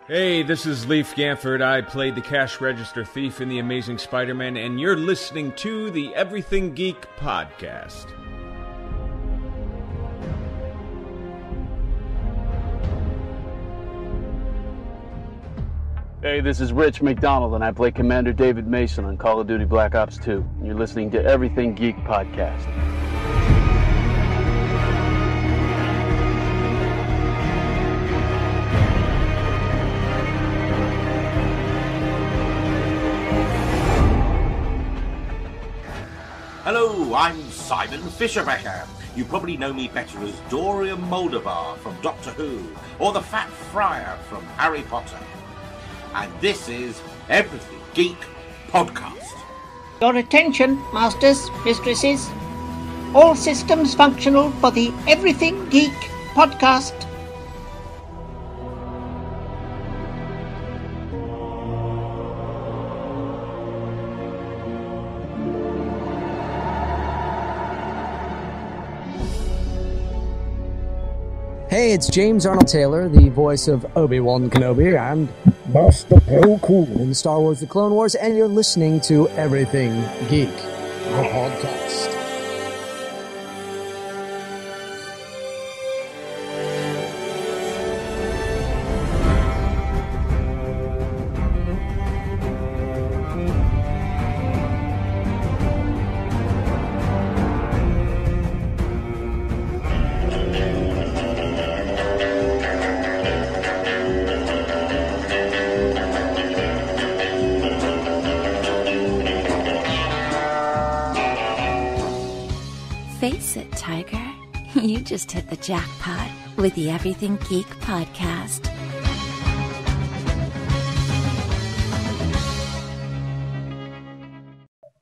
Hey, this is Leif Gamford. I played the cash register thief in The Amazing Spider-Man, and you're listening to the Everything Geek podcast. Hey, this is Rich McDonald, and I play Commander David Mason on Call of Duty Black Ops 2. And you're listening to Everything Geek podcast. Hello, I'm Simon Fisherbecker. You probably know me better as Dorian Moldavar from Doctor Who, or the Fat Friar from Harry Potter. And this is Everything Geek Podcast. Your attention, masters, mistresses. All systems functional for the Everything Geek Podcast. Hey, it's James Arnold Taylor, the voice of Obi-Wan Kenobi and Master Plo Koon in Star Wars The Clone Wars, and you're listening to Everything Geek, the podcast. Face it, Tiger. You just hit the jackpot with the Everything Geek podcast.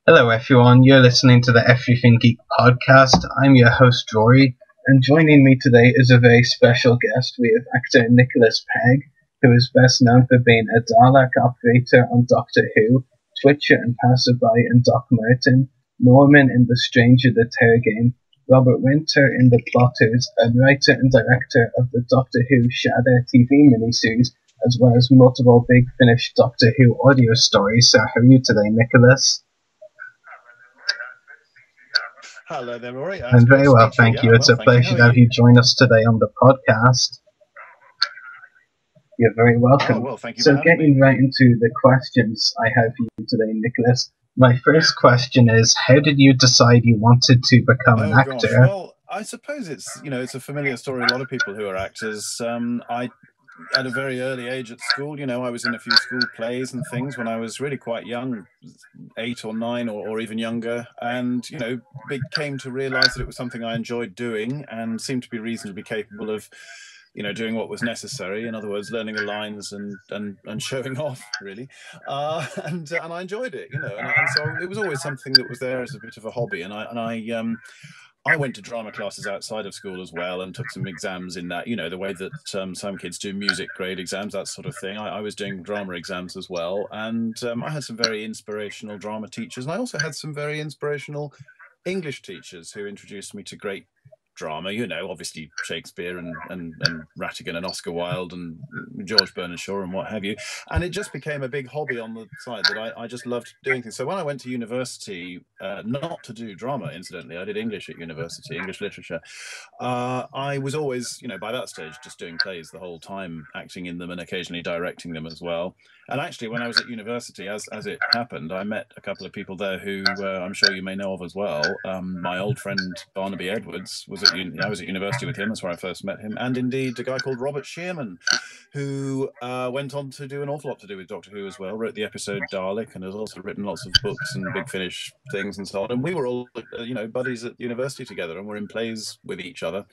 Hello everyone, you're listening to the Everything Geek podcast. I'm your host Ruari, and joining me today is a very special guest. We have actor Nicholas Pegg, who is best known for being a Dalek Operator on Doctor Who, Twitcher and Passerby in Doc Martin, Norman in The Stranger the Terror Game, Robert Wintour in The Plotters, and writer and director of the Doctor Who Shada TV miniseries, as well as multiple big finished Doctor Who audio stories. So how are you today, Nicholas? Hello there, Rory. I'm very well, thank you. It's a pleasure to have you join us today on the podcast. You're very welcome. Oh, well, thank you. So getting right into the questions I have for you today, Nicholas. My first question is, how did you decide you wanted to become an actor? Gosh. Well, I suppose it's a familiar story. A lot of people who are actors. I, at a very early age at school, I was in a few school plays and things when I was really quite young, 8 or 9 or even younger, and came to realise that it was something I enjoyed doing and seemed to be reasonably capable of doing what was necessary. In other words, learning the lines and showing off, really. And I enjoyed it, and so it was always something that was there as a bit of a hobby. And I went to drama classes outside of school as well and took some exams in that, the way that some kids do music grade exams, that sort of thing. I was doing drama exams as well. And I had some very inspirational drama teachers. And I also had some very inspirational English teachers who introduced me to great drama, obviously Shakespeare and Rattigan and Oscar Wilde and George Bernard Shaw and what have you. And it just became a big hobby on the side that I just loved doing things. So when I went to university, not to do drama, incidentally, I did English at university, English literature. I was always, by that stage, just doing plays the whole time, acting in them and occasionally directing them as well. And actually, when I was at university, as it happened, I met a couple of people there who I'm sure you may know of as well. My old friend Barnaby Edwards I was at university with him. That's where I first met him. And indeed, a guy called Robert Shearman, who went on to do an awful lot to do with Doctor Who as well. Wrote the episode Dalek and has also written lots of books and Big Finish things and so on. And we were all, buddies at university together and were in plays with each other.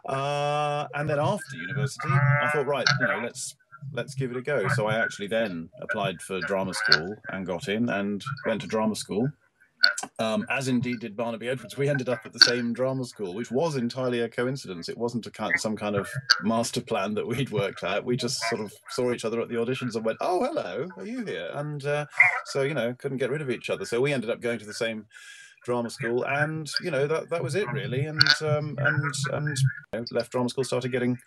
And then after university, I thought, right, let's give it a go. So I actually then applied for drama school and got in and went to drama school. As indeed did Barnaby Edwards. We ended up at the same drama school, which was entirely a coincidence. It wasn't some kind of master plan that we'd worked out. We just sort of saw each other at the auditions and went, "Oh, hello, are you here?" And so couldn't get rid of each other. So we ended up going to the same drama school, and that was it really. And left drama school, started getting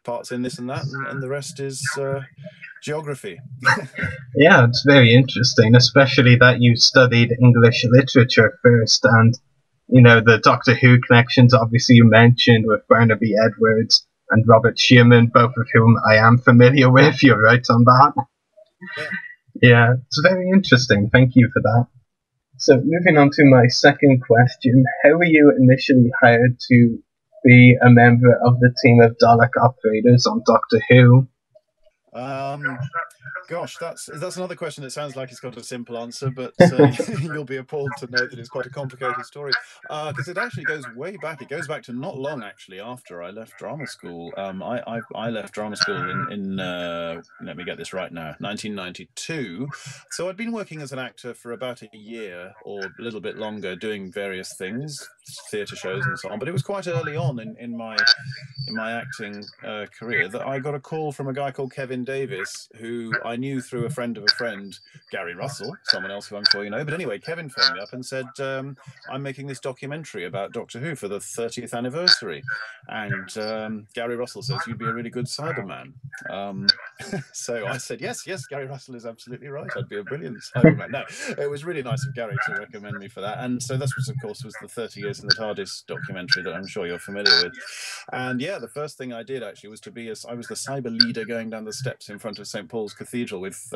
parts in this and that, and the rest is geography. Yeah, it's very interesting, especially that you studied English literature first, and the Doctor Who connections. Obviously, you mentioned with Barnaby Edwards and Robert Shearman, both of whom I am familiar with. You're right on that. Yeah, it's very interesting. Thank you for that. So, moving on to my second question, how were you initially hired to be a member of the team of Dalek Operators on Doctor Who? Gosh, that's another question that sounds like it's got a simple answer, but you'll be appalled to know that it's quite a complicated story, because it actually goes way back. It goes back to not long actually after I left drama school. I left drama school in let me get this right now, 1992. So I'd been working as an actor for about a year or a little bit longer, doing various things, theatre shows and so on. But it was quite early on in my acting career that I got a call from a guy called Kevin Davis, who I knew through a friend of a friend, Gary Russell, someone else who I'm sure you know. But anyway, Kevin phoned me up and said, I'm making this documentary about Doctor Who for the 30th anniversary. And Gary Russell says, you'd be a really good Cyberman. So I said, yes, Gary Russell is absolutely right. I'd be a brilliant Cyberman. No, it was really nice of Gary to recommend me for that. And so this was, of course, the 30 Years in the TARDIS documentary that I'm sure you're familiar with. And yeah, the first thing I did actually was I was the cyber leader going down the steps in front of St. Paul's Cathedral with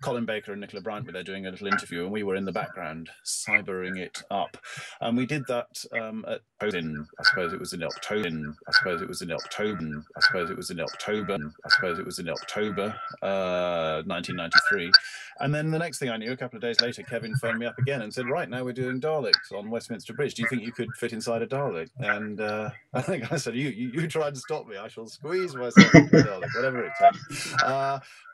Colin Baker and Nicola Bryant were there doing a little interview, and we were in the background cybering it up. And we did that I suppose it was in October 1993. And then the next thing I knew, a couple of days later, Kevin phoned me up again and said, right, now we're doing Daleks on Westminster Bridge. Do you think you could fit inside a Dalek? And I think I said, you try and stop me. I shall squeeze myself into a Dalek, whatever it takes.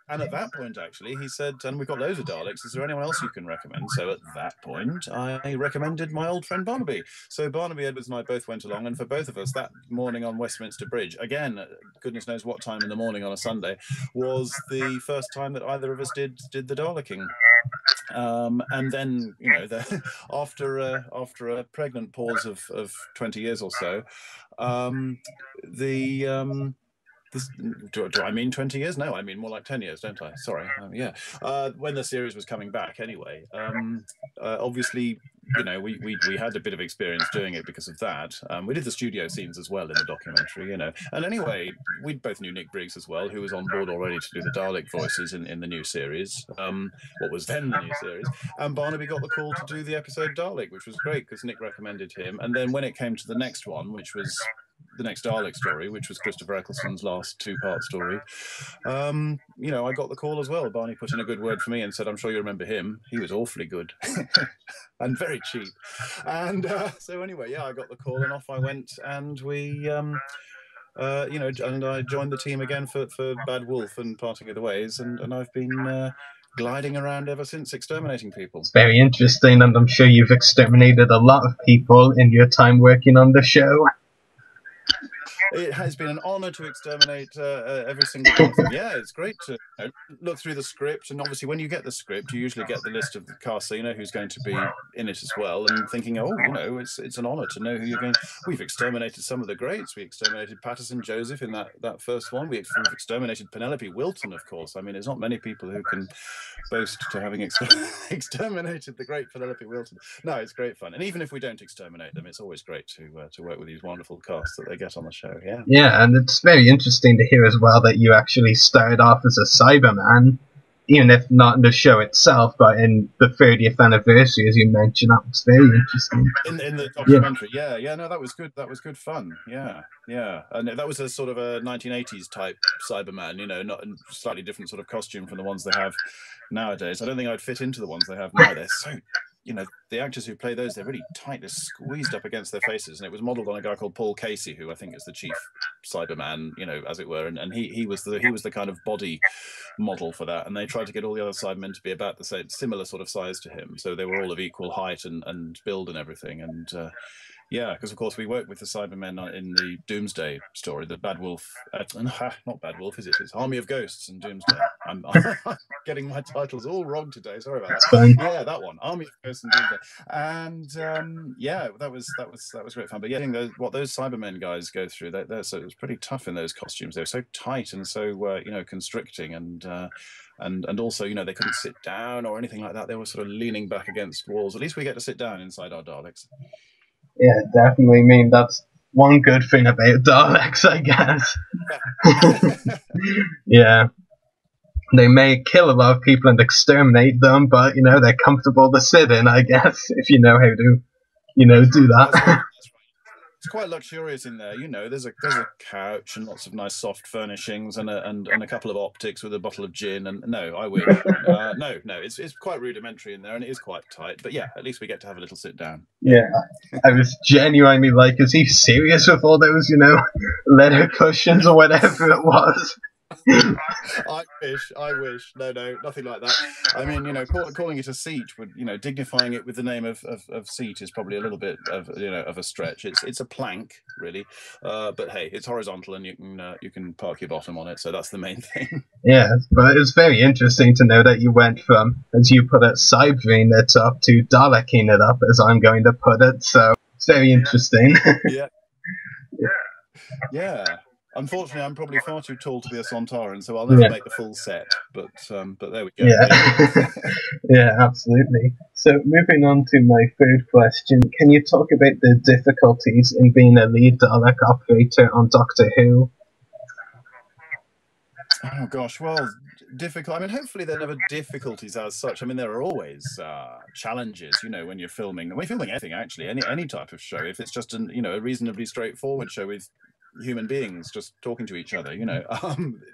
And at that point, actually, he said, and we've got loads of Daleks, is there anyone else you can recommend? So at that point, I recommended my old friend Barnaby. So Barnaby Edwards and I both went along, and for both of us, that morning on Westminster Bridge, again, goodness knows what time in the morning on a Sunday, was the first time that either of us did the Daleking. And then, after a pregnant pause of 20 years or so, do I mean 20 years? No, I mean more like 10 years, don't I? Sorry. When the series was coming back anyway, obviously, we had a bit of experience doing it because of that. We did the studio scenes as well in the documentary, And anyway, we both knew Nick Briggs as well, who was on board already to do the Dalek voices in the new series, what was then the new series. And Barnaby got the call to do the episode Dalek, which was great because Nick recommended him. And then when it came to the next one, which was the next Dalek story, which was Christopher Eccleston's last two-part story, I got the call as well. Barney put in a good word for me and said, I'm sure you remember him. He was awfully good and very cheap. And so anyway, I got the call and off I went, and we, and I joined the team again for Bad Wolf and Parting of the Ways, and I've been gliding around ever since, exterminating people. It's very interesting, and I'm sure you've exterminated a lot of people in your time working on the show. It has been an honour to exterminate every single one of them. Yeah, it's great to look through the script, and obviously when you get the script, you usually get the list of the cast, so you know who's going to be in it as well, and thinking, it's an honour to know who you're going. We've exterminated some of the greats. We exterminated Patterson Joseph in that first one. We've exterminated Penelope Wilton, of course. I mean, there's not many people who can boast to having exterminated the great Penelope Wilton. No, it's great fun, and even if we don't exterminate them, it's always great to work with these wonderful casts that they get on the show. Yeah, and it's very interesting to hear as well that you actually started off as a Cyberman, even if not in the show itself, but in the 30th anniversary, as you mentioned. That was very interesting. In the documentary, no, that was good. That was good fun. Yeah, and that was a sort of a 1980s type Cyberman, not a slightly different sort of costume from the ones they have nowadays. I don't think I'd fit into the ones they have now. They're so, the actors who play those, they're really tightly squeezed up against their faces, and it was modelled on a guy called Paul Casey, who I think is the chief Cyberman, as it were, and he was the kind of body model for that, and they tried to get all the other Cybermen to be about the same, similar sort of size to him, so they were all of equal height and build and everything, and Yeah, because of course we work with the Cybermen in the Doomsday story, the Bad Wolf, not Bad Wolf, is it? It's Army of Ghosts and Doomsday. I'm getting my titles all wrong today. Sorry about that. Yeah, that one, Army of Ghosts and Doomsday, and yeah, that was great fun. But yeah, what those Cybermen guys go through, so it was pretty tough in those costumes. They were so tight and so constricting, and also they couldn't sit down or anything like that. They were sort of leaning back against walls. At least we get to sit down inside our Daleks. Yeah, definitely. I mean, that's one good thing about Daleks, I guess. Yeah. They may kill a lot of people and exterminate them, but, they're comfortable to sit in, I guess, if you know how to, do that. That's right. It's quite luxurious in there. There's a couch and lots of nice soft furnishings and a couple of optics with a bottle of gin. And no, I wish. No, it's quite rudimentary in there, and it is quite tight. But yeah, at least we get to have a little sit down. Yeah, I was genuinely like, is he serious with all those, leather cushions or whatever it was? I wish. No, nothing like that. I mean, calling it a seat would, dignifying it with the name of seat is probably a little bit of a stretch. It's a plank, really, but hey, it's horizontal and you can park your bottom on it, so that's the main thing. Yeah, but it's very interesting to know that you went from, as you put it, cybering it up to Daleking it up, as I'm going to put it. So it's very interesting. Yeah. Unfortunately, I'm probably far too tall to be a Sontaran, so I'll never make the full set. But there we go. Yeah, yeah, absolutely. So moving on to my third question, can you talk about the difficulties in being a lead Dalek operator on Doctor Who? Oh gosh, well, difficult. I mean, hopefully there are never difficulties as such. I mean, there are always challenges, when you're filming. When you're filming anything, actually, any type of show. If it's just a reasonably straightforward show with human beings just talking to each other,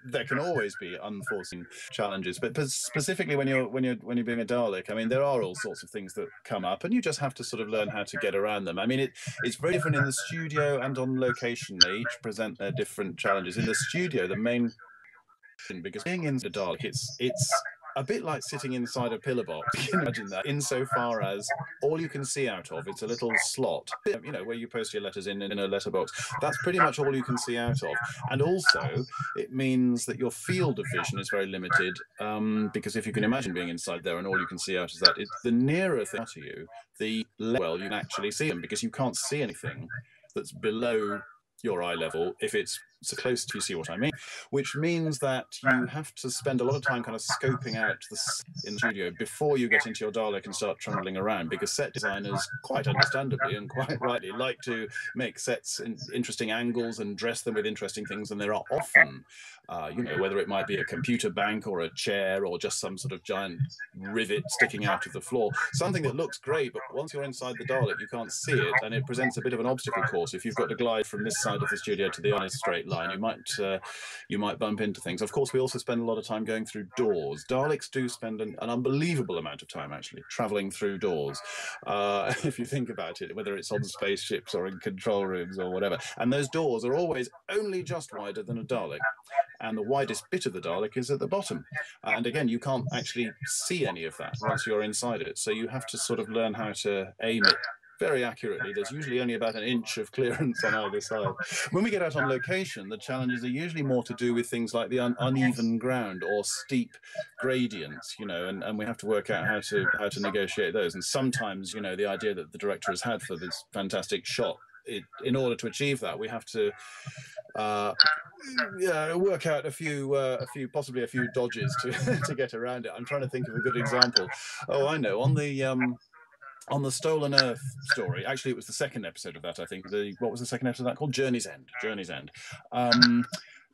there can always be unforeseen challenges. But specifically when you're being a Dalek, I mean, there are all sorts of things that come up, and you just have to sort of learn how to get around them. I mean, it's very different in the studio and on location. They each present their different challenges. In the studio, the main because being in the Dalek, it's a bit like sitting inside a pillar box. You can imagine that, insofar as all you can see out of, it's a little slot, where you post your letters in a letterbox. That's pretty much all you can see out of. And also, it means that your field of vision is very limited, because if you can imagine being inside there and all you can see out is that, the nearer thing to you, the less well you can actually see them, because you can't see anything that's below your eye level if it's so close to, you see what I mean, which means that you have to spend a lot of time kind of scoping out in the studio before you get into your Dalek and start trundling around, because set designers, quite understandably and quite rightly, like to make sets in interesting angles and dress them with interesting things, and there are often whether it might be a computer bank or a chair or just some sort of giant rivet sticking out of the floor, something that looks great, but once you're inside the Dalek you can't see it, and it presents a bit of an obstacle course. If you've got to glide from this side of the studio to the other straight line, you might bump into things. Of course, we also spend a lot of time going through doors. Daleks do spend an unbelievable amount of time actually traveling through doors, if you think about it, whether it's on spaceships or in control rooms or whatever. And those doors are always only just wider than a Dalek, and the widest bit of the Dalek is at the bottom. And again, you can't actually see any of that once you're inside it, so you have to sort of learn how to aim it very accurately. There's usually only about an inch of clearance on either side. When we get out on location, the challenges are usually more to do with things like the uneven ground or steep gradients, and we have to work out how to negotiate those. And sometimes, the idea that the director has had for this fantastic shot, in order to achieve that, we have to work out possibly a few dodges to get around it. I'm trying to think of a good example. Oh, I know. On the Stolen Earth story, actually, it was the second episode of that, I think. What was the second episode of that called? Journey's End.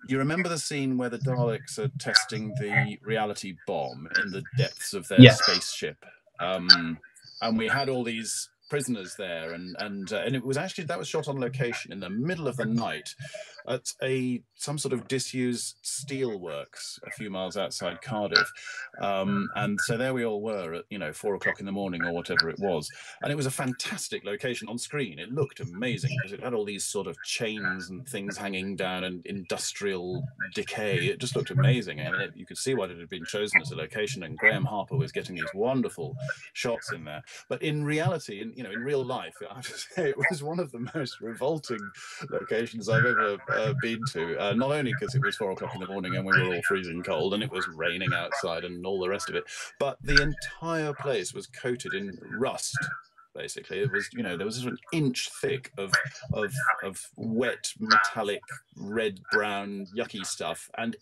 You remember the scene where the Daleks are testing the reality bomb in the depths of their spaceship? And we had all these prisoners there, and it was actually, that was shot on location in the middle of the night at some sort of disused steelworks a few miles outside Cardiff, and so there we all were at 4 o'clock in the morning or whatever it was, and it was a fantastic location on screen. It looked amazing because it had all these sort of chains and things hanging down and industrial decay. It just looked amazing, and you could see why it had been chosen as a location, and Graham Harper was getting these wonderful shots in there. But in reality, you know, in real life, I have to say, it was one of the most revolting locations I've ever been to. Not only because it was 4 o'clock in the morning and we were all freezing cold and it was raining outside and all the rest of it, but the entire place was coated in rust. Basically, it was, you know, there was an inch thick of wet, metallic, red, brown, yucky stuff, and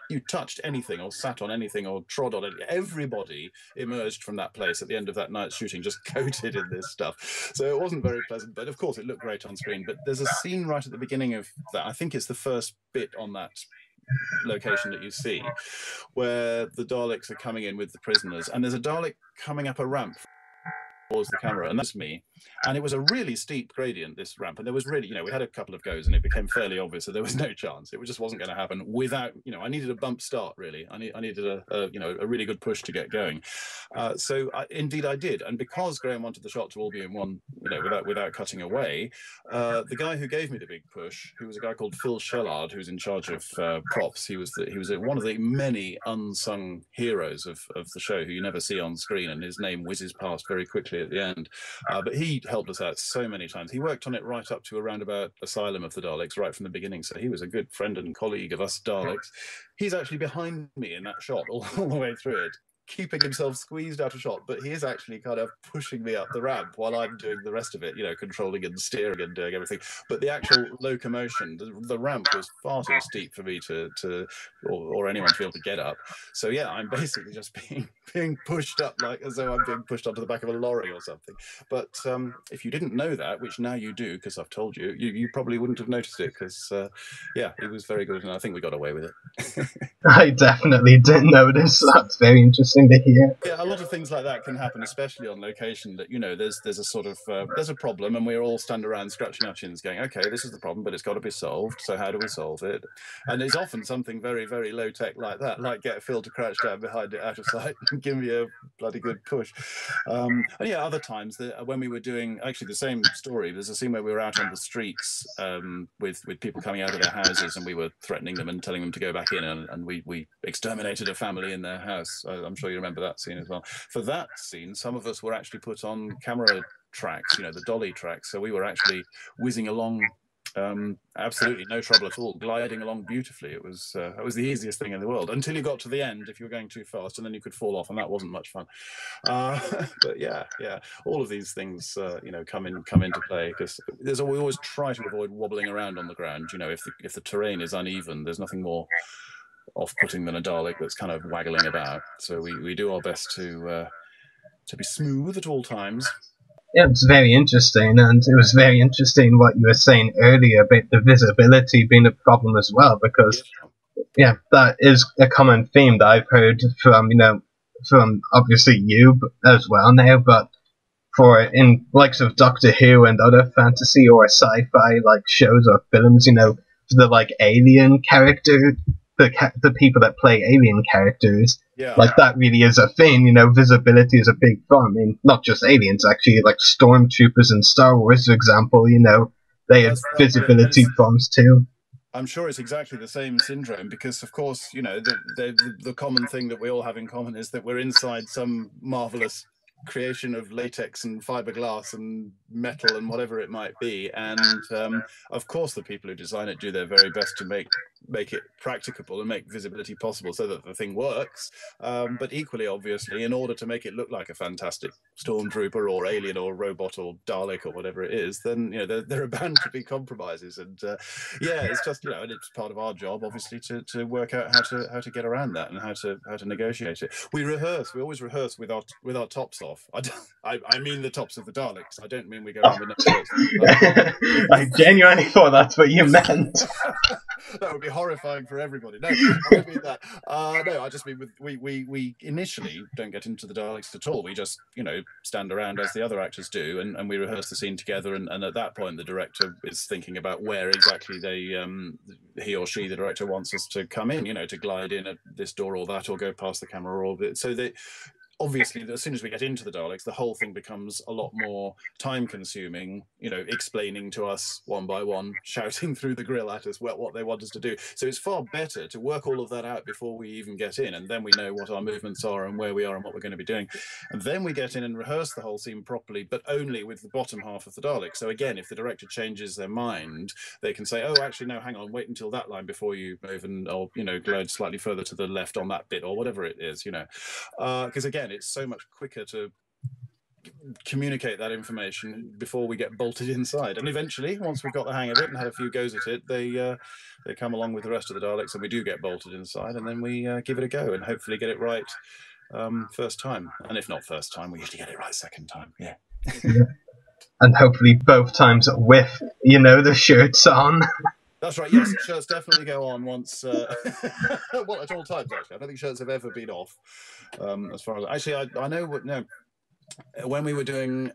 you touched anything or sat on anything or trod on it, everybody emerged from that place at the end of that night's shooting just coated in this stuff. So it wasn't very pleasant, but of course it looked great on screen. But there's a scene right at the beginning of that, I think it's the first bit on that location that you see, where the Daleks are coming in with the prisoners, and there's a Dalek coming up a ramp towards the camera, and that's me. And it was a really steep gradient, this ramp, and there was really, you know, we had a couple of goes and it became fairly obvious that there was no chance. It just wasn't going to happen without, you know, I needed a bump start, really. I needed a you know, a really good push to get going. Indeed I did, and because Graham wanted the shot to all be in one, you know, without cutting away, the guy who gave me the big push, who was a guy called Phil Shellard, who's in charge of props, he was one of the many unsung heroes of the show who you never see on screen, and his name whizzes past very quickly at the end. But he helped us out so many times. He worked on it right up to around about Asylum of the Daleks, right from the beginning. So he was a good friend and colleague of us Daleks. He's actually behind me in that shot all the way through it, keeping himself squeezed out of shot, but he is actually kind of pushing me up the ramp while I'm doing the rest of it, you know, controlling and steering and doing everything. But the actual locomotion, the ramp was far too steep for me or anyone to be able to get up. So yeah, I'm basically just being pushed up like as though I'm being pushed onto the back of a lorry or something. But if you didn't know that, which now you do because I've told you, you probably wouldn't have noticed it because yeah, it was very good, and I think we got away with it. I definitely didn't notice. That's very interesting to hear. Yeah, a lot of things like that can happen, especially on location. That, you know, there's a sort of there's a problem, and we all stand around scratching our chins, going, "Okay, this is the problem, but it's got to be solved. So how do we solve it?" And it's often something very, very low tech like that, like get Phil to crouch down behind it out of sight and give me a bloody good push. And yeah, other times when we were doing actually the same story, there's a scene where we were out on the streets with people coming out of their houses, and we were threatening them and telling them to go back in, and we exterminated a family in their house. I'm sure you remember that scene as well. For that scene, some of us were actually put on camera tracks, you know, the dolly tracks. So we were actually whizzing along, absolutely no trouble at all, gliding along beautifully. It was the easiest thing in the world until you got to the end if you were going too fast, and then you could fall off, and that wasn't much fun. But yeah, all of these things, you know, come into play because we always try to avoid wobbling around on the ground. You know, if the terrain is uneven, there's nothing more off-putting than a Dalek that's kind of waggling about. So we do our best to be smooth at all times. Yeah, it's very interesting, and it was very interesting what you were saying earlier about the visibility being a problem as well, because yeah, that is a common theme that I've heard from obviously you as well now, but for in likes of Doctor Who and other fantasy or sci-fi like shows or films, you know, the like alien character, the people that play alien characters, like that really is a thing, you know, visibility is a big thing. I mean, not just aliens, actually, like stormtroopers in Star Wars, for example, you know, they have visibility problems too. I'm sure it's exactly the same syndrome because, of course, you know, the common thing that we all have in common is that we're inside some marvelous creation of latex and fiberglass and metal and whatever it might be, and of course the people who design it do their very best to make it practicable and make visibility possible so that the thing works, but equally obviously in order to make it look like a fantastic stormtrooper or alien or robot or Dalek or whatever it is, then, you know, there are bound to be compromises, and yeah, it's just, you know, and it's part of our job obviously to work out how to get around that and how to negotiate it. We always rehearse with our tops off. I mean the tops of the Daleks. I don't mean we go around with no shirts. I genuinely thought that's what you meant. That would be horrifying for everybody. No, I don't mean that. No, I just mean we initially don't get into the Daleks at all. We just, you know, stand around as the other actors do, and we rehearse the scene together. And at that point, the director is thinking about where exactly he or she, the director, wants us to come in. You know, to glide in at this door or that, or go past the camera, or so they. obviously, as soon as we get into the Daleks, the whole thing becomes a lot more time-consuming, explaining to us one by one, shouting through the grill at us what they want us to do. So it's far better to work all of that out before we even get in, and then we know what our movements are and where we are and what we're going to be doing. And then we get in and rehearse the whole scene properly, but only with the bottom half of the Dalek. So again, if the director changes their mind, they can say, oh, actually, no, hang on, wait until that line before you move, or go slightly further to the left on that bit, or whatever it is, because again, it's so much quicker to communicate that information before we get bolted inside. And eventually, once we've got the hang of it and had a few goes at it, they come along with the rest of the Daleks, and we do get bolted inside, and then we give it a go and hopefully get it right first time. And if not first time, we usually get it right second time. Yeah. And hopefully both times with, the shirts on. That's right, yes, shirts definitely go on once, well, at all times, actually. I don't think shirts have ever been off, as far as... Actually, I know what... No, when we were doing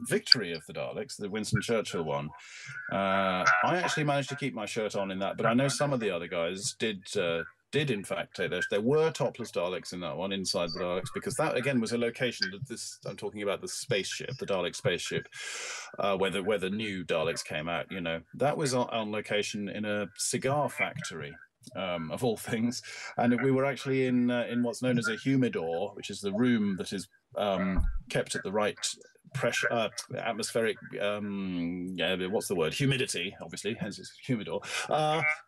Victory of the Daleks, the Winston Churchill one, I actually managed to keep my shirt on in that, but I know some of the other guys did in fact take there were topless Daleks in that one, inside the Daleks, because that again was a location that I'm talking about the spaceship, the Dalek spaceship, where the new Daleks came out. That was on location in a cigar factory, of all things, and we were actually in what's known as a humidor, which is the room that is kept at the right pressure, atmospheric, what's the word? Humidity, obviously, hence it's humidor,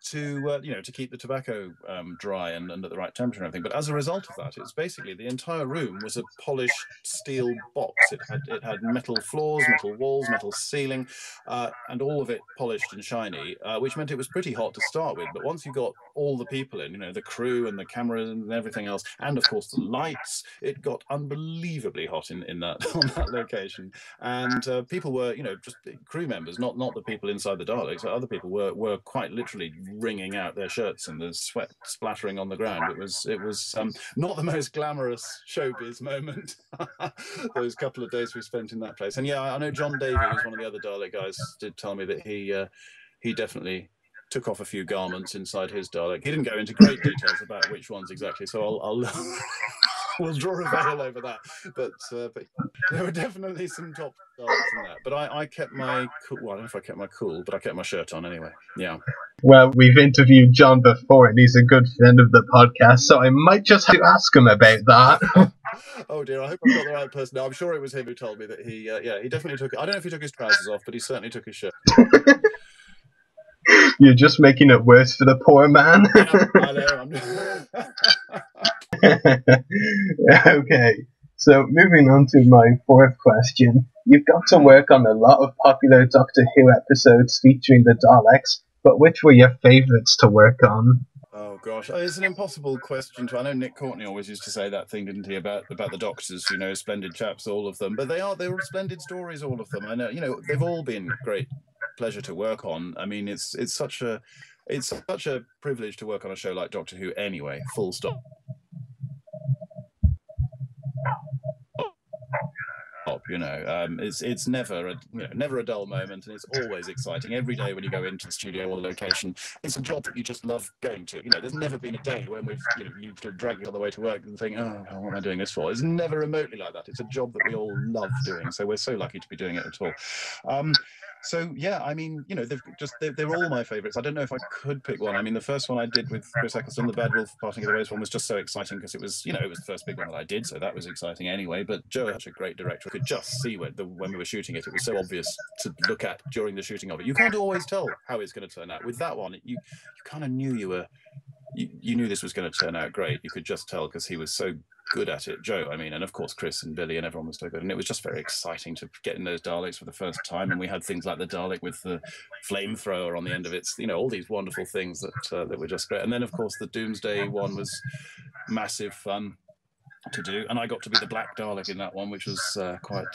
to keep the tobacco dry and at the right temperature and everything. But as a result of that, it's basically the entire room was a polished steel box. It had metal floors, metal walls, metal ceiling, and all of it polished and shiny, which meant it was pretty hot to start with. But once you got all the people in, the crew and the cameras and everything else, and of course the lights, it got unbelievably hot in that on that location. And people were, just crew members, not the people inside the Daleks. Other people were quite literally wringing out their shirts and the sweat splattering on the ground. It was not the most glamorous showbiz moment. Those couple of days we spent in that place. And yeah, I know John Davey, who's one of the other Dalek guys, did tell me that he definitely took off a few garments inside his Dalek. He didn't go into great details about which ones exactly, so I'll we'll draw a veil over that. But there were definitely some top Daleks in that. But I kept my cool. Well, I don't know if I kept my cool, but I kept my shirt on anyway. Yeah. Well, we've interviewed John before, and he's a good friend of the podcast, so I might just have to ask him about that. Oh dear, I hope I've got the right person. No, I'm sure it was him who told me that he definitely took. I don't know if he took his trousers off, but he certainly took his shirt. You're just making it worse for the poor man. Yeah, I know. Okay, so moving on to my fourth question. You've got to work on a lot of popular Doctor Who episodes featuring the Daleks, but which were your favourites to work on? Oh gosh, it's an impossible question to. I know Nick Courtney always used to say that thing, didn't he, about the Doctors? Splendid chaps, all of them. But they were splendid stories, all of them. I know, they've all been great pleasure to work on. I mean, it's such a privilege to work on a show like Doctor Who anyway, full stop. It's never a dull moment, and it's always exciting every day when you go into the studio or the location. It's a job that you just love going to. There's never been a day when you drag you all the way to work and think, oh, what am I doing this for? It's never remotely like that. It's a job that we all love doing, so we're so lucky to be doing it at all. So yeah, I mean, they're all my favourites. I don't know if I could pick one. I mean, the first one I did with Chris Eccleston, the Bad Wolf Parting of the Ways one, was just so exciting because it was the first big one that I did, so that was exciting anyway. But Joe is such a great director. I could just see when we were shooting it. It was so obvious to look at during the shooting of it. You can't always tell how it's going to turn out. With that one, you kind of knew you knew this was going to turn out great. You could just tell because he was so good at it, Joe. I mean, and of course Chris and Billy and everyone was so good, and it was just very exciting to get in those Daleks for the first time. And we had things like the Dalek with the flamethrower on the end of it. All these wonderful things that were just great. And then of course the Doomsday one was massive fun to do, and I got to be the Black Dalek in that one, which was quite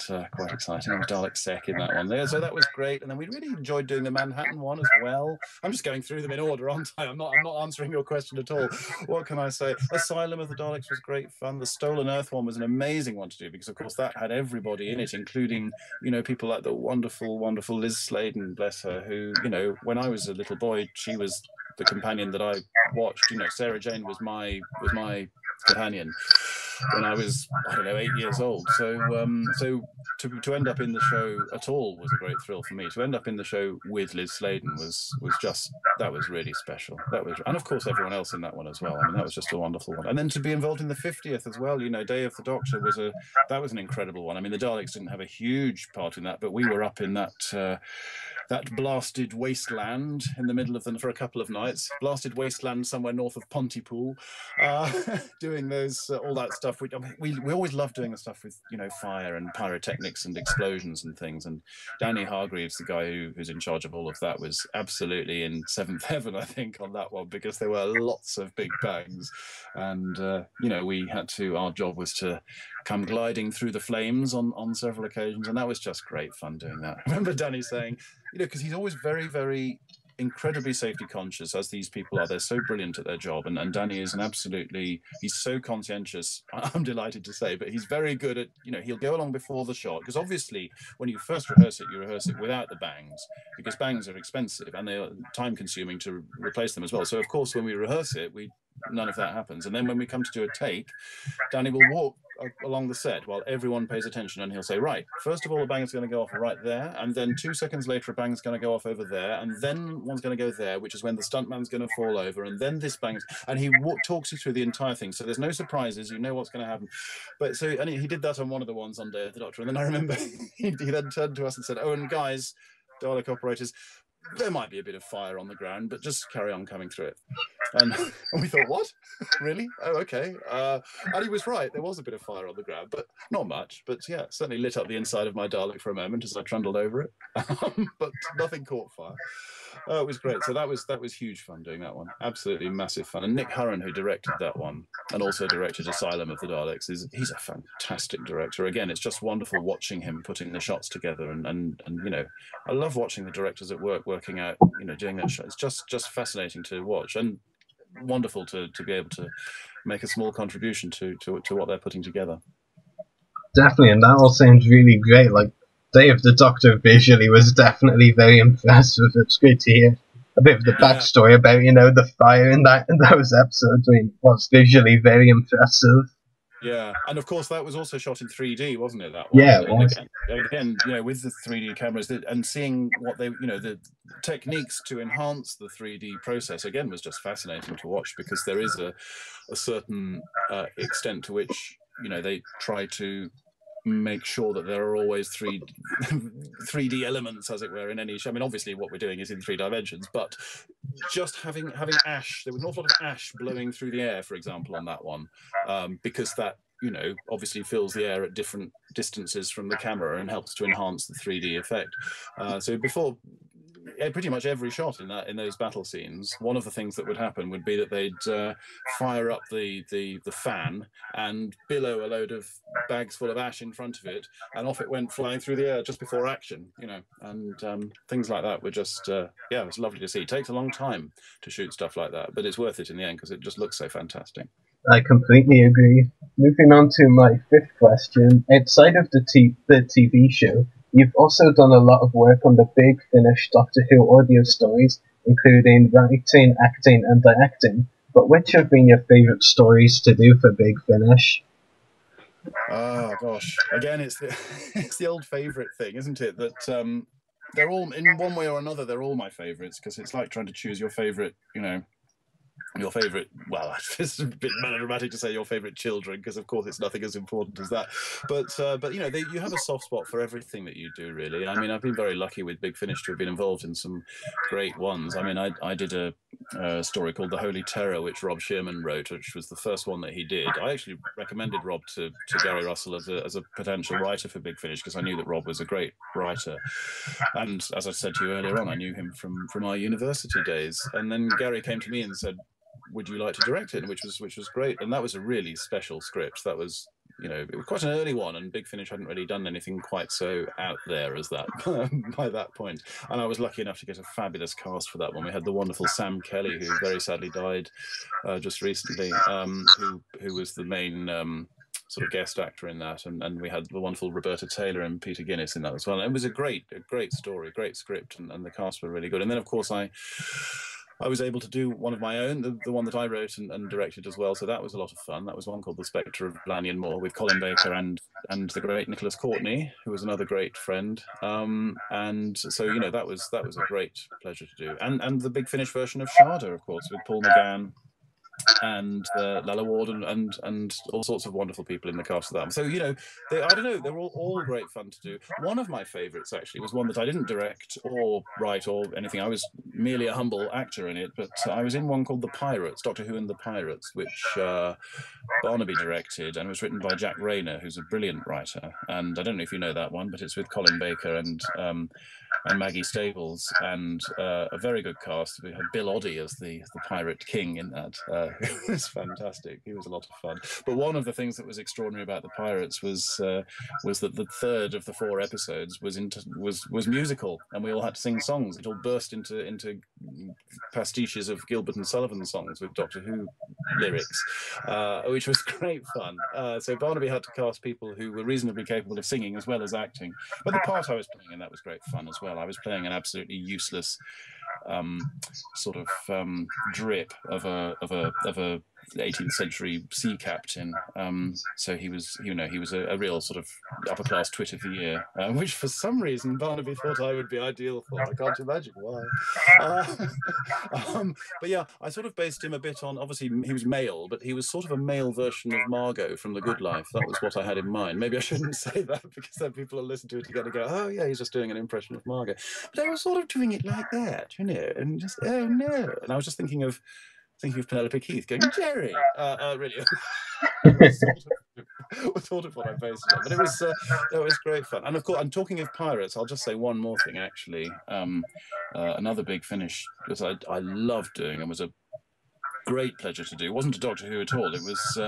exciting. I was Dalek Sec in that one there, so that was great. And then we really enjoyed doing the Manhattan one as well. I'm just going through them in order, aren't I? I'm not answering your question at all. What can I say? Asylum of the Daleks was great fun. The Stolen Earth one was an amazing one to do because, of course, that had everybody in it, including people like the wonderful Liz Sladen, bless her, who when I was a little boy, she was the companion that I watched. Sarah Jane was my companion when I was, I don't know, 8 years old. So to end up in the show at all was a great thrill for me. To end up in the show with Liz Sladen was just, that was really special. And of course everyone else in that one as well. I mean, that was just a wonderful one. And then to be involved in the 50th as well, you know, Day of the Doctor was an incredible one. I mean, the Daleks didn't have a huge part in that, but we were up in that blasted wasteland in the middle of them for a couple of nights. Blasted wasteland somewhere north of Pontypool, doing those all that stuff. We always love doing the stuff with, you know, fire and pyrotechnics and explosions and things. And Danny Hargreaves, the guy who's in charge of all of that, was absolutely in seventh heaven, I think, on that one, because there were lots of big bangs. And you know, our job was to come gliding through the flames on several occasions, and that was just great fun doing that. I remember Danny saying, you know, because he's always very, very incredibly safety conscious, as these people are. They're so brilliant at their job, and Danny is he's so conscientious, I'm delighted to say, but he's very good at, you know, he'll go along before the shot, because obviously when you first rehearse it, you rehearse it without the bangs, because bangs are expensive and they are time consuming to replace them as well. So of course when we rehearse it, none of that happens. And then when we come to do a take, Danny will walk along the set while everyone pays attention, and he'll say, right, first of all, a bang's going to go off right there, and then 2 seconds later a bang's going to go off over there, and then one's going to go there, which is when the stuntman's going to fall over, and then this bang's, and he talks you through the entire thing, so there's no surprises, you know what's going to happen. But and he did that on one of the ones on Day of the Doctor, and then I remember he then turned to us and said, oh, and guys, Dalek operators, there might be a bit of fire on the ground, but just carry on coming through it. And we thought, what? Really? Oh, okay. And he was right. There was a bit of fire on the ground, but not much. But yeah, certainly lit up the inside of my Dalek for a moment as I trundled over it. But nothing caught fire. Oh, it was great. So that was huge fun doing that one. Absolutely massive fun. And Nick Hurren, who directed that one and also directed Asylum of the Daleks, he's a fantastic director. Again, it's just wonderful watching him putting the shots together, and you know, I love watching the directors at work working out, you know, doing that shot. It's just fascinating to watch, and wonderful to be able to make a small contribution to what they're putting together. Definitely, and that all sounds really great. Like, Day of the Doctor visually was definitely very impressive. It's great to hear a bit of the backstory about, you know, the fire in those episodes. I mean, it was visually very impressive. Yeah, and of course that was also shot in 3D, wasn't it? That one. Yeah, it was. Again, you know, with the 3D cameras and seeing what they, you know, the techniques to enhance the 3D process again was just fascinating to watch, because there is a certain extent to which, you know, they try to make sure that there are always 3D elements, as it were, in any show. I mean, obviously what we're doing is in 3 dimensions, but just having ash, there was an awful lot of ash blowing through the air, for example, on that one, because that, you know, obviously fills the air at different distances from the camera and helps to enhance the 3D effect. So before pretty much every shot in those battle scenes, one of the things that would happen would be that they'd fire up the fan and billow a load of bags full of ash in front of it, and off it went flying through the air just before action, you know. And things like that were just it was lovely to see. It takes a long time to shoot stuff like that, but it's worth it in the end because it just looks so fantastic. I completely agree. Moving on to my fifth question. Outside of the TV show, you've also done a lot of work on the Big Finish Doctor Who audio stories, including writing, acting, and directing. But which have been your favourite stories to do for Big Finish? Oh gosh! Again, it's the old favourite thing, isn't it? That they're all, in one way or another, they're all my favourites, because it's like trying to choose your favourite, you know. Your favourite, well, it's a bit melodramatic to say your favourite children, because of course it's nothing as important as that. But you know, you have a soft spot for everything that you do, really. I mean, I've been very lucky with Big Finish to have been involved in some great ones. I mean, I did a story called The Holy Terror, which Rob Shearman wrote, which was the first one that he did. I actually recommended Rob to Gary Russell as a potential writer for Big Finish, because I knew that Rob was a great writer. And as I said to you earlier on, I knew him from our university days. And then Gary came to me and said, would you like to direct it? Which was great, and that was a really special script. That was, you know, it was quite an early one, and Big Finish hadn't really done anything quite so out there as that by that point. And I was lucky enough to get a fabulous cast for that one. We had the wonderful Sam Kelly, who very sadly died just recently, who was the main sort of guest actor in that, and we had the wonderful Roberta Taylor and Peter Guinness in that as well. And it was a great story, great script, and the cast were really good. And then of course I was able to do one of my own, the one that I wrote and directed as well. So that was a lot of fun. That was one called The Spectre of Lanyon Moor with Colin Baker and the great Nicholas Courtney, who was another great friend. And so, you know, that was a great pleasure to do. And the Big Finish version of Shada, of course, with Paul McGann and Lalla Ward and all sorts of wonderful people in the cast of that. So, you know, I don't know, they're all great fun to do. One of my favourites actually was one that I didn't direct or write or anything. I was merely a humble actor in it, but I was in one called The Pirates, Doctor Who and the Pirates, which Barnaby directed, and it was written by Jack Rayner, who's a brilliant writer. And I don't know if you know that one, but it's with Colin Baker and Maggie Stables, and a very good cast. We had Bill Oddie as the Pirate King in that. It was fantastic. He was a lot of fun. But one of the things that was extraordinary about the Pirates was that the third of the 4 episodes was musical, and we all had to sing songs. It all burst into pastiches of Gilbert and Sullivan songs with Doctor Who lyrics, which was great fun. So Barnaby had to cast people who were reasonably capable of singing as well as acting. But the part I was playing in that was great fun as well. I was playing an absolutely useless sort of drip of a 18th century sea captain. So he was a real sort of upper class twit of the year, which for some reason Barnaby thought I would be ideal for. I can't imagine why. But yeah, I sort of based him a bit on, obviously he was male, but he was sort of a male version of Margot from The Good Life. That was what I had in mind. Maybe I shouldn't say that, because then people will listen to it together and go, oh yeah, he's just doing an impression of Margot. But I was sort of doing it like that, you know, and just, oh no. And I was just thinking of Penelope Keith going, Jerry, really. was sort of what I based it on. But it was great fun. And of course, I'm talking of pirates, I'll just say one more thing actually. Another Big Finish that I loved doing and was a great pleasure to do. It wasn't a Doctor Who at all. It was,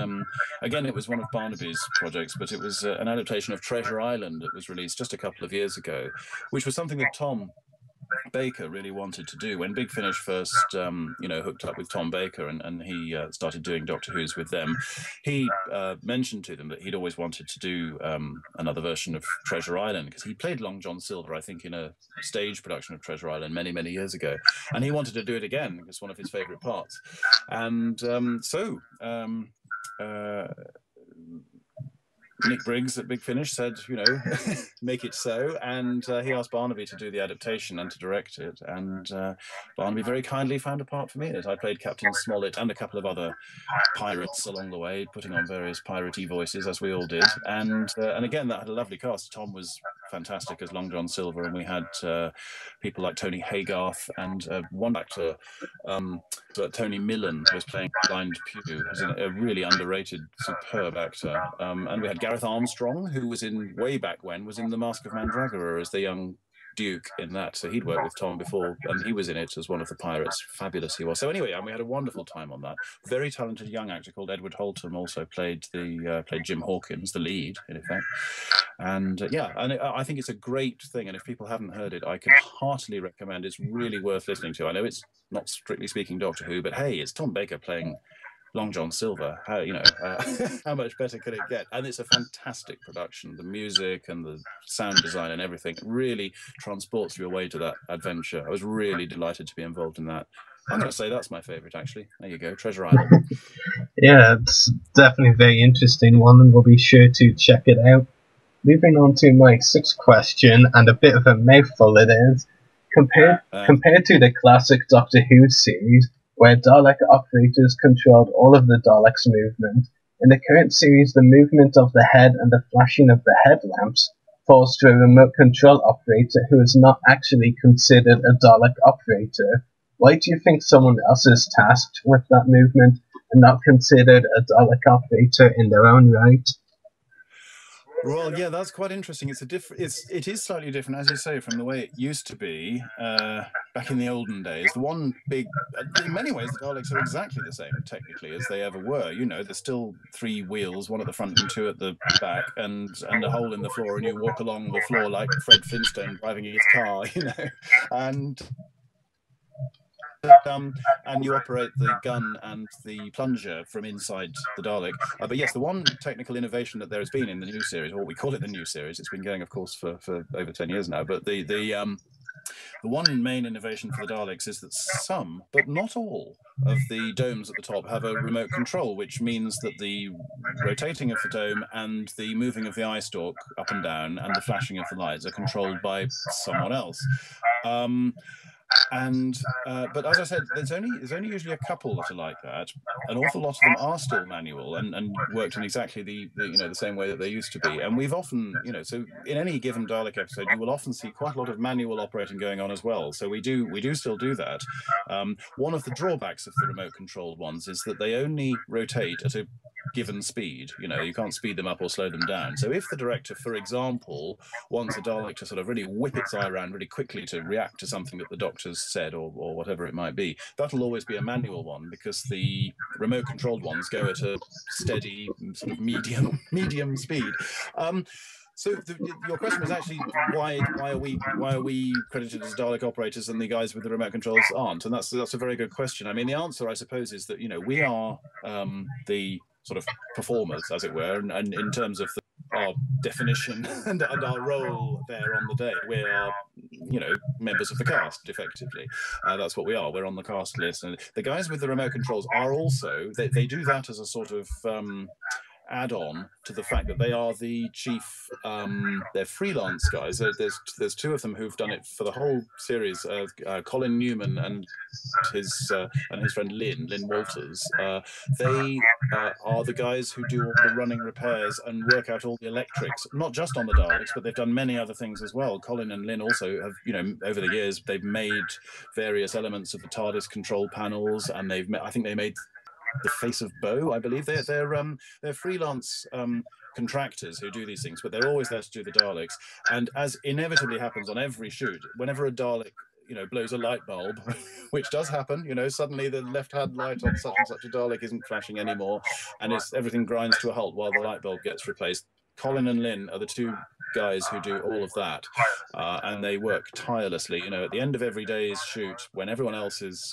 again, it was one of Barnaby's projects, but it was an adaptation of Treasure Island that was released just a couple of years ago, which was something that Tom Baker really wanted to do. When Big Finish first hooked up with Tom Baker and he started doing Doctor Who's with them, he mentioned to them that he'd always wanted to do another version of Treasure Island, because he played Long John Silver, I think, in a stage production of Treasure Island many years ago, and he wanted to do it again. It was one of his favorite parts. And Nick Briggs at Big Finish said, you know, make it so, and he asked Barnaby to do the adaptation and to direct it, and Barnaby very kindly found a part for me in it. I played Captain Smollett and a couple of other pirates along the way, putting on various piratey voices, as we all did, and again, that had a lovely cast. Tom was fantastic as Long John Silver, and we had people like Tony Haygarth and one actor, Tony Millen, who was playing Blind Pew, who's a really underrated, superb actor, and we had Gareth Armstrong, who was in way back when was in The Mask of Mandragora as the young Duke in that. So he'd worked with Tom before, and he was in it as one of the pirates. Fabulous he was. So anyway, and we had a wonderful time on that. Very talented young actor called Edward Holton also played Jim Hawkins, the lead in effect. And I think it's a great thing. And if people haven't heard it, I can heartily recommend. It's really worth listening to. I know it's not strictly speaking Doctor Who, but hey, it's Tom Baker playing Long John Silver. How much better could it get? And it's a fantastic production. The music and the sound design and everything really transports you away to that adventure. I was really delighted to be involved in that. I'm going to say that's my favourite, actually. There you go, Treasure Island. Yeah, it's definitely a very interesting one, and we'll be sure to check it out. Moving on to my 6th question, and a bit of a mouthful it is. Compared to the classic Doctor Who series, where Dalek Operators controlled all of the Daleks' movement, in the current series the movement of the head and the flashing of the headlamps falls to a remote control operator who is not actually considered a Dalek operator. Why do you think someone else is tasked with that movement and not considered a Dalek operator in their own right? Well, yeah, that's quite interesting. It is slightly different, as you say, from the way it used to be back in the olden days. The one big, in many ways, the Daleks are exactly the same technically as they ever were. You know, there's still 3 wheels, 1 at the front and 2 at the back, and a hole in the floor, and you walk along the floor like Fred Flintstone driving his car. You know, and you operate the gun and the plunger from inside the Dalek. But yes, the one technical innovation that there has been in the new series, or we call it the new series, it's been going, of course, for over 10 years now, but the The one main innovation for the Daleks is that some, but not all, of the domes at the top have a remote control, which means that the rotating of the dome and the moving of the eye stalk up and down and the flashing of the lights are controlled by someone else. But as I said, there's only usually a couple that are like that. An awful lot of them are still manual and worked in exactly the same way that they used to be. And we've often, so in any given Dalek episode, you will often see quite a lot of manual operating going on as well. So we do still do that. One of the drawbacks of the remote controlled ones is that they only rotate at a given speed. You can't speed them up or slow them down. So if the director, for example, wants a Dalek to sort of really whip its eye around really quickly to react to something that the Doctor's said or whatever it might be, that'll always be a manual one, because the remote controlled ones go at a steady sort of medium speed. So your question was actually why are we credited as Dalek operators and the guys with the remote controls aren't? And that's a very good question. I mean, the answer, I suppose, is that we are the sort of performers, as it were, and in terms of our definition and our role there on the day, we are members of the cast, effectively. That's what we are. We're on the cast list, and the guys with the remote controls are also they do that as a sort of add-on to the fact that they are the chief. They're freelance guys. There's two of them who've done it for the whole series. Colin Newman and his friend Lynn Walters. They are the guys who do all the running repairs and work out all the electrics, not just on the Daleks, but they've done many other things as well. Colin and Lynn also have, over the years, they've made various elements of the TARDIS control panels, and I think they made the face of Bo, I believe. They're freelance contractors who do these things, but they're always there to do the Daleks. And as inevitably happens on every shoot, whenever a Dalek blows a light bulb, which does happen, suddenly the left-hand light on such and such a Dalek isn't flashing anymore, and everything grinds to a halt while the light bulb gets replaced. Colin and Lynn are the two guys who do all of that, and they work tirelessly. At the end of every day's shoot, when everyone else is,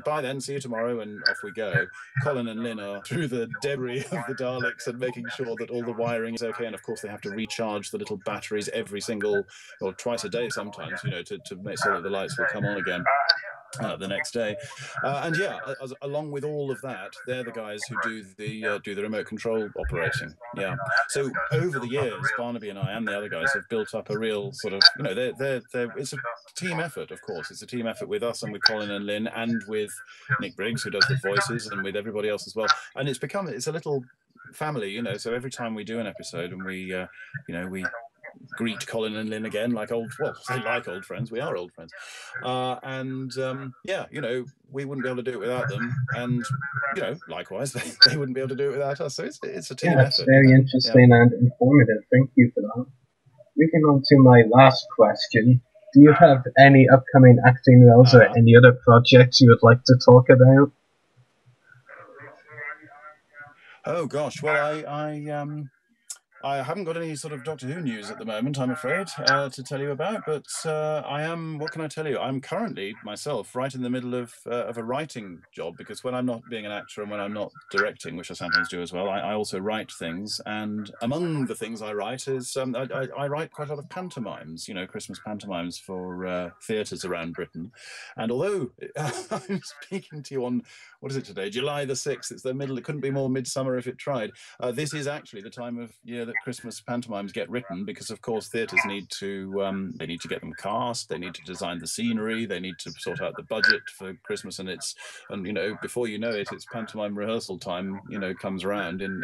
bye then, see you tomorrow, and off we go. Colin and Lynn are through the debris of the Daleks and making sure that all the wiring is okay. And of course, they have to recharge the little batteries every single, or twice a day sometimes, to make sure that the lights will come on again the next day. And yeah, along with all of that, they're the guys who do the remote control operating. Yeah. So over the years, Barnaby and I and the other guys have built up a real sort of, it's a team effort, of course. It's a team effort with us and with Colin and Lynn and with Nick Briggs, who does the voices, and with everybody else as well. And it's a little family, so every time we do an episode and we greet Colin and Lynn again like old friends. We are old friends. We wouldn't be able to do it without them. And, likewise, they wouldn't be able to do it without us. So it's a team effort. That's very interesting and informative. Thank you for that. Moving on to my last question. Do you have any upcoming acting roles or any other projects you would like to talk about? Oh, gosh. Well, I haven't got any sort of Doctor Who news at the moment, I'm afraid, to tell you about, but what can I tell you? I'm currently, myself, right in the middle of a writing job, because when I'm not being an actor and when I'm not directing, which I sometimes do as well, I also write things, and among the things I write is, I write quite a lot of pantomimes, Christmas pantomimes for theatres around Britain, and although I'm speaking to you on, what is it today, July the 6th, it's the middle, it couldn't be more midsummer if it tried, this is actually the time of year that Christmas pantomimes get written, because of course theatres need to get them cast, they need to design the scenery, they need to sort out the budget for Christmas, and before you know it, it's pantomime rehearsal time comes around in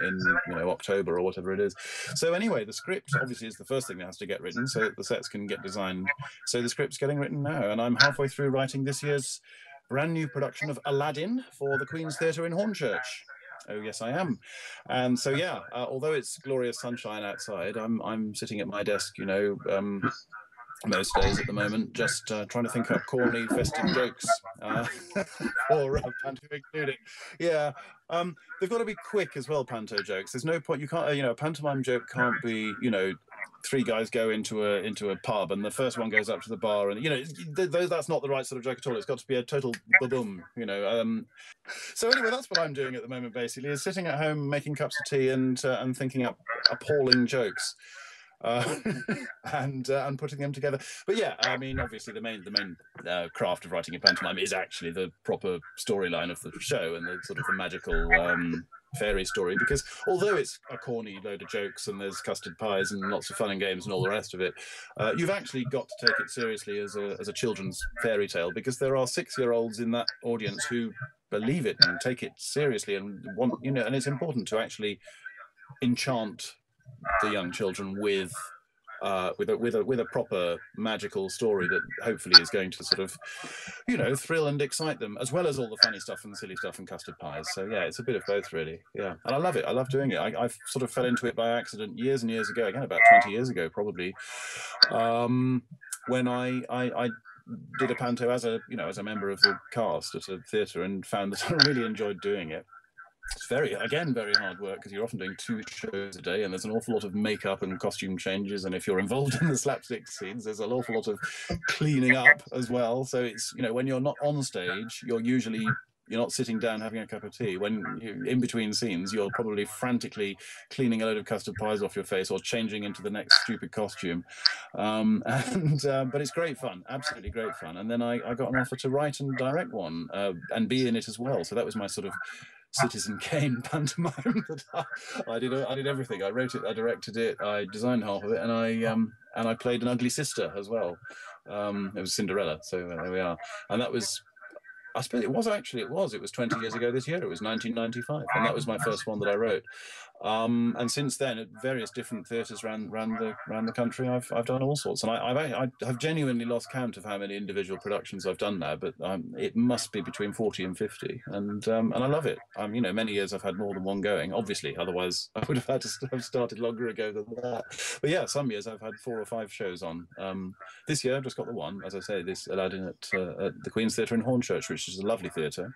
October or whatever it is. So anyway, the script obviously is the first thing that has to get written so that the sets can get designed. So the script's getting written now, and I'm halfway through writing this year's brand new production of Aladdin for the Queen's Theatre in Hornchurch. Oh yes, I am. And so yeah, although it's glorious sunshine outside, I'm sitting at my desk, most days at the moment, just trying to think up corny, festive jokes for panto including. Yeah, they've got to be quick as well. Panto jokes. There's no point. You can't. A pantomime joke can't be. Three guys go into a pub and the first one goes up to the bar and that's not the right sort of joke at all. It's got to be a total ba-boom. So anyway, that's what I'm doing at the moment. Basically, is sitting at home making cups of tea and thinking up appalling jokes. and putting them together. But yeah, I mean, obviously the main craft of writing a pantomime is actually the proper storyline of the show and the sort of the magical fairy story, because although it's a corny load of jokes and there's custard pies and lots of fun and games and all the rest of it, you've actually got to take it seriously as a children's fairy tale, because there are 6-year-olds in that audience who believe it and take it seriously and want, you know, and it's important to actually enchant the young children with a proper magical story that hopefully is going to sort of, you know, thrill and excite them, as well as all the funny stuff and the silly stuff and custard pies. So yeah, it's a bit of both, really. Yeah, and I love it. I love doing it. I sort of fell into it by accident years and years ago, again about 20 years ago probably, when I did a panto as a member of the cast at a theatre, and found that I really enjoyed doing it. It's very hard work, because you're often doing 2 shows a day, and there's an awful lot of makeup and costume changes, and if you're involved in the slapstick scenes, there's an awful lot of cleaning up as well. So it's, you know, when you're not on stage, you're not sitting down having a cup of tea. When you're in between scenes, you're probably frantically cleaning a load of custard pies off your face or changing into the next stupid costume. But it's great fun, absolutely great fun. And then I got an offer to write and direct one and be in it as well. So that was my sort of Citizen Kane pantomime that I did everything. I wrote it, I directed it, I designed half of it, and I played an ugly sister as well. It was Cinderella, so there we are. And that was, I suppose it was 20 years ago this year. It was 1995, and that was my first one that I wrote. And since then, at various different theatres around the country, I've done all sorts, and I have genuinely lost count of how many individual productions I've done now. But it must be between 40 and 50, and I love it. You know, many years I've had more than one going, obviously. Otherwise, I would have had to have started longer ago than that. But yeah, some years I've had 4 or 5 shows on. This year I've just got the one, as I say, this Aladdin at the Queen's Theatre in Hornchurch, which is a lovely theatre.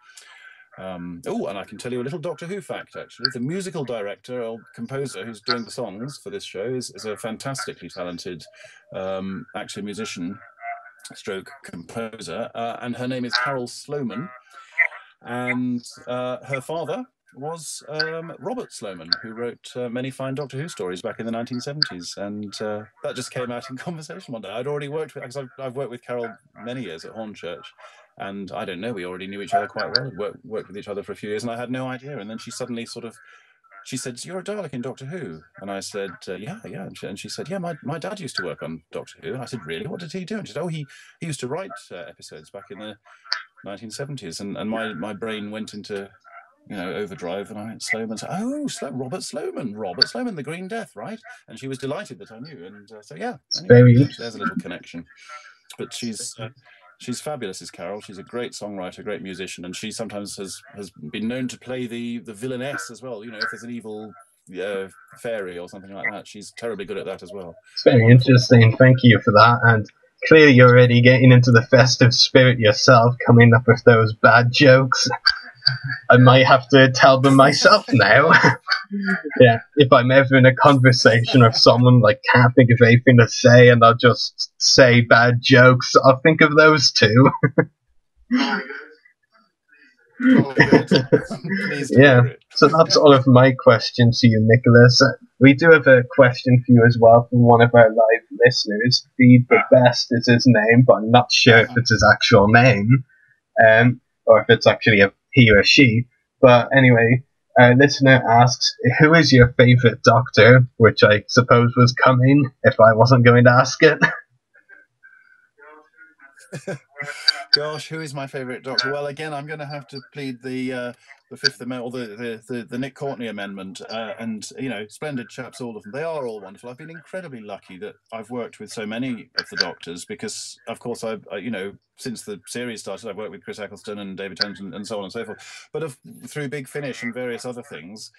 And I can tell you a little Doctor Who fact, actually. The musical director or composer who's doing the songs for this show is a fantastically talented actually musician stroke composer, and her name is Carol Sloman, and her father was Robert Sloman, who wrote many fine Doctor Who stories back in the 1970s, and that just came out in conversation one day. I'd already worked with, because I've worked with Carol many years at Hornchurch, and I don't know, we already knew each other quite well, worked with each other for a few years, and I had no idea. And then she suddenly she said, "You're a Dalek in Doctor Who?" And I said, yeah. And she said, "Yeah, my dad used to work on Doctor Who." And I said, "Really? What did he do?" And she said, "Oh, he used to write episodes back in the 1970s. And my brain went into, you know, overdrive, and I went Sloman. So, Robert Sloman, the Green Death, right? And she was delighted that I knew. And so yeah, anyway, there's a little connection. But she's fabulous, is Carol. She's a great songwriter, great musician, and she sometimes has been known to play the villainess as well. You know, if there's an evil fairy or something like that, she's terribly good at that as well. It's very interesting. Thank you for that. And clearly, you're already getting into the festive spirit yourself, coming up with those bad jokes. I might have to tell them myself now. Yeah, if I'm ever in a conversation with someone, like, can't think of anything to say, and I'll just say bad jokes, I'll think of those two. Yeah, so that's all of my questions to you, Nicholas. We do have a question for you as well from one of our live listeners. The Best is his name, but I'm not sure if it's his actual name, or if it's actually a he or she. But anyway, our listener asks, who is your favourite Doctor? Which I suppose was coming if I wasn't going to ask it. Gosh, who is my favourite Doctor? Well, again, I'm going to have to plead the Fifth Amendment, or the Nick Courtney Amendment, and, you know, splendid chaps, all of them. They are all wonderful. I've been incredibly lucky that I've worked with so many of the Doctors, because, of course, I you know, since the series started, I've worked with Chris Eccleston and David Tennant and so on and so forth. But through Big Finish and various other things,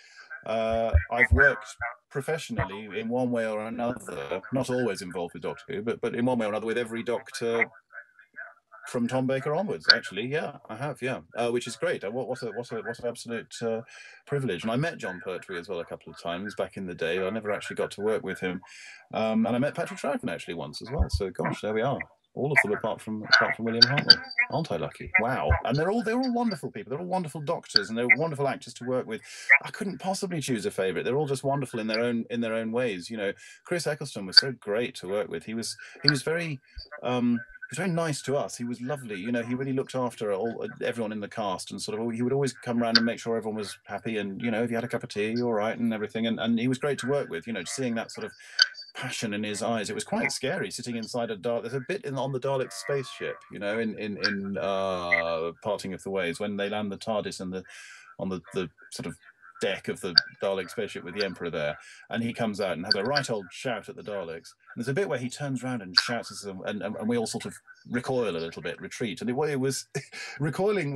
I've worked professionally in one way or another, not always involved with Doctor Who, but in one way or another with every Doctor from Tom Baker onwards. Actually, yeah, I have, yeah, which is great. What an absolute privilege. And I met John Pertwee as well a couple of times back in the day. I never actually got to work with him, and I met Patrick Troughton actually once as well. So gosh, there we are. All of them apart from William Hartnell. Aren't I lucky? Wow. And they're all wonderful people. They're all wonderful doctors, and they're wonderful actors to work with. I couldn't possibly choose a favourite. They're all just wonderful in their own ways. You know, Chris Eccleston was so great to work with. He was very he was very nice to us. He was lovely. You know, he really looked after everyone in the cast, and sort of he would always come around and make sure everyone was happy. And you know, if you had a cup of tea, all right, and everything. And he was great to work with. You know, seeing that sort of passion in his eyes, it was quite scary sitting inside a Dalek. There's a bit on the Dalek spaceship, you know, in Parting of the Ways, when they land the TARDIS and on the sort of deck of the Dalek spaceship with the Emperor there, and he comes out and has a right old shout at the Daleks. And there's a bit where he turns around and shouts at them, and we all sort of recoil a little bit, retreat. And it was recoiling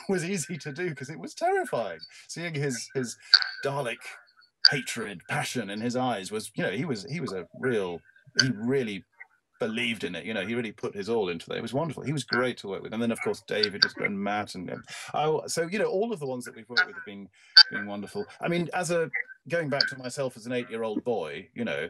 was easy to do because it was terrifying. Seeing his Dalek hatred, passion in his eyes was, you know, he really believed in it. You know, he really put his all into it. It was wonderful. He was great to work with. And then of course David and Matt and so you know, all of the ones that we've worked with have been wonderful. I mean, going back to myself as an 8-year-old boy, you know,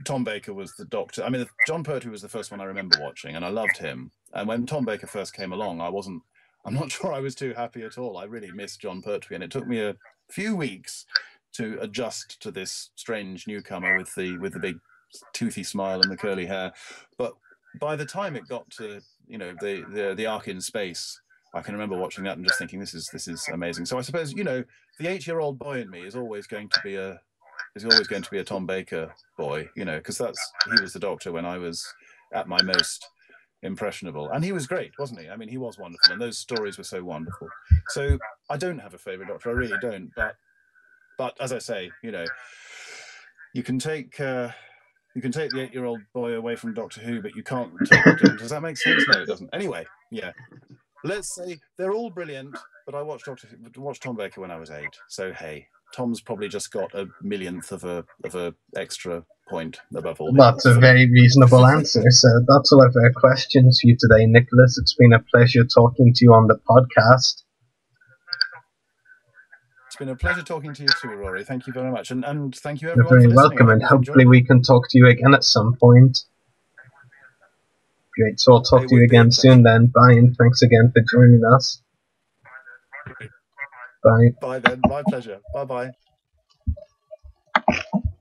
Tom Baker was the Doctor. I mean, John Pertwee was the first one I remember watching, and I loved him. And when Tom Baker first came along, I'm not sure I was too happy at all. I really missed John Pertwee, and it took me a few weeks to adjust to this strange newcomer with the big toothy smile and the curly hair. But by the time it got to, you know, the Ark in Space, I can remember watching that and just thinking, this is amazing. So I suppose, you know, the 8-year-old boy in me is always going to be a Tom Baker boy, you know, because he was the Doctor when I was at my most impressionable, and he was great, wasn't he? I mean, he was wonderful, and those stories were so wonderful. So I don't have a favourite Doctor, I really don't. But as I say, you know, you can take the 8-year-old boy away from Doctor Who, but you can't take. Does that make sense? No, it doesn't. Anyway, yeah. Let's say they're all brilliant, but I watched Tom Baker when I was 8. So hey, Tom's probably just got a millionth of a extra point above all. That's a very reasonable answer. So that's all of our questions for you today, Nicholas. It's been a pleasure talking to you on the podcast. It's been a pleasure talking to you too, Rory. Thank you very much, and thank you everyone. You're very for welcome, and hopefully we can talk to you again at some point. Great, so I'll talk to you again soon then. Bye, and thanks again for joining us. Bye. Bye then, my pleasure. Bye-bye.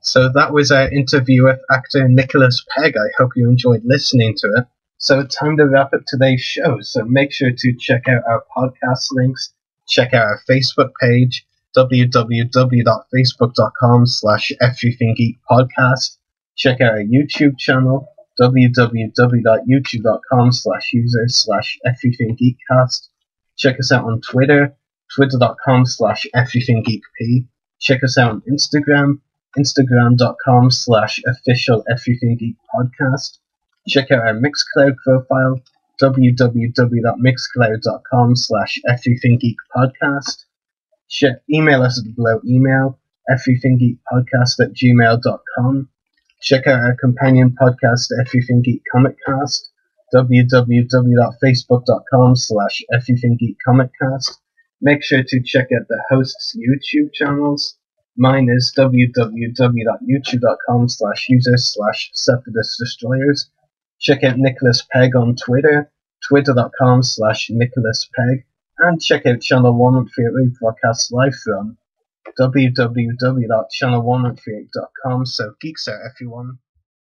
So that was our interview with actor Nicholas Pegg. I hope you enjoyed listening to it. So time to wrap up today's show. So make sure to check out our podcast links. Check out our Facebook page, www.facebook.com/everythinggeekpodcast. Check out our YouTube channel, www.youtube.com/user/everythinggeekcast. Check us out on Twitter, twitter.com/everythinggeekp. Check us out on Instagram, instagram.com/official-everythinggeekpodcast. Check out our Mixcloud profile, www.mixcloud.com/everythinggeekpodcast. Email us at the below email, everythinggeekpodcast@gmail.com. Check out our companion podcast, Everything Geek Comic Cast, www.facebook.com/everythinggeekcomiccast. Make sure to check out the hosts' YouTube channels. Mine is www.youtube.com/user/Separatist Destroyers. Check out Nicholas Pegg on Twitter, twitter.com/Nicholas Pegg. And check out Channel 113 broadcast live from www.channel113.com. So geeks out, everyone.